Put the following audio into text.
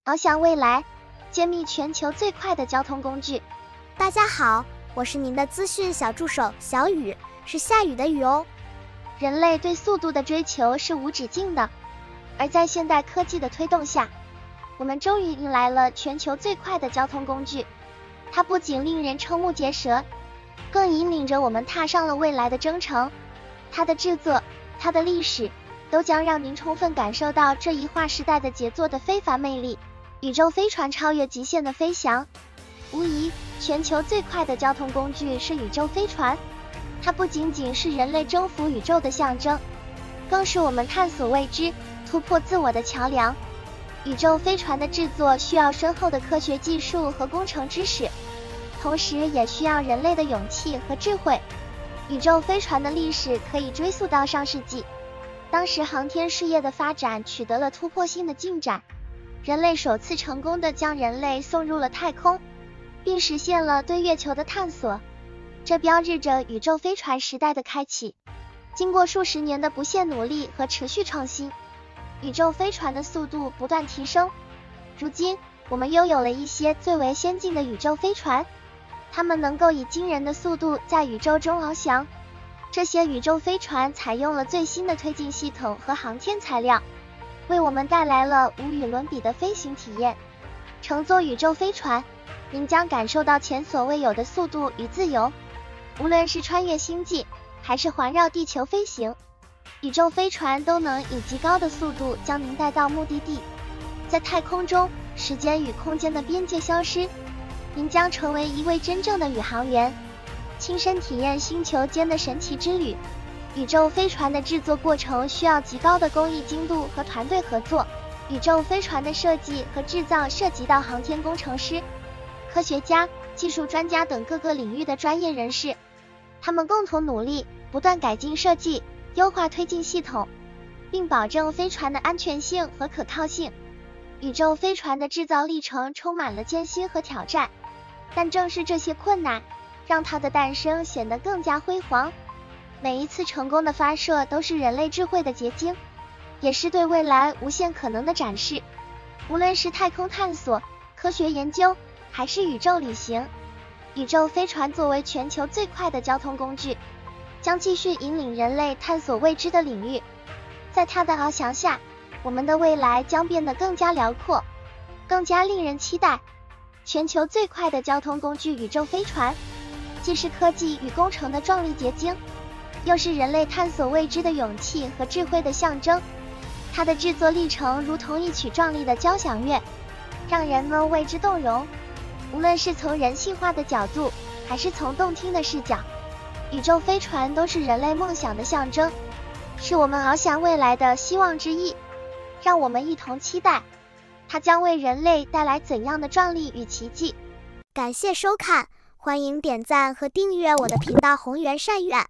翱翔未来，揭秘全球最快的交通工具。大家好，我是您的资讯小助手小雨，是下雨的雨哦。人类对速度的追求是无止境的，而在现代科技的推动下，我们终于迎来了全球最快的交通工具。它不仅令人瞠目结舌，更引领着我们踏上了未来的征程。它的制作，它的历史，都将让您充分感受到这一划时代的杰作的非凡魅力。宇宙飞船超越极限的飞翔，无疑，全球最快的交通工具是宇宙飞船。它不仅仅是人类征服宇宙的象征，更是我们探索未知、突破自我的桥梁。宇宙飞船的制作需要深厚的科学技术和工程知识，同时也需要人类的勇气和智慧。宇宙飞船的历史可以追溯到上世纪，当时航天事业的发展取得了突破性的进展，人类首次成功地将人类送入了太空，并实现了对月球的探索，这标志着宇宙飞船时代的开启。经过数十年的不懈努力和持续创新，宇宙飞船的速度不断提升。如今，我们拥有了一些最为先进的宇宙飞船，它们能够以惊人的速度在宇宙中翱翔。这些宇宙飞船采用了最新的推进系统和航天材料，为我们带来了无与伦比的飞行体验。乘坐宇宙飞船，您将感受到前所未有的速度与自由。无论是穿越星际，还是环绕地球飞行，宇宙飞船都能以极高的速度将您带到目的地。在太空中，时间与空间的边界消失，您将成为一位真正的宇航员，亲身体验星球间的神奇之旅。宇宙飞船的制作过程需要极高的工艺精度和团队合作。宇宙飞船的设计和制造涉及到航天工程师、科学家、技术专家等各个领域的专业人士，他们共同努力，不断改进设计，优化推进系统，并保证飞船的安全性和可靠性。宇宙飞船的制造历程充满了艰辛和挑战，但正是这些困难，让它的诞生显得更加辉煌。每一次成功的发射都是人类智慧的结晶，也是对未来无限可能的展示。无论是太空探索、科学研究，还是宇宙旅行，宇宙飞船作为全球最快的交通工具，将继续引领人类探索未知的领域。在它的翱翔下，我们的未来将变得更加辽阔，更加令人期待。全球最快的交通工具宇宙飞船，既是科技与工程的壮丽结晶，又是人类探索未知的勇气和智慧的象征。它的制作历程如同一曲壮丽的交响乐，让人们为之动容。无论是从人性化的角度，还是从动听的视角，宇宙飞船都是人类梦想的象征，是我们翱翔未来的希望之一。让我们一同期待，它将为人类带来怎样的壮丽与奇迹。感谢收看，欢迎点赞和订阅我的频道宏源善苑。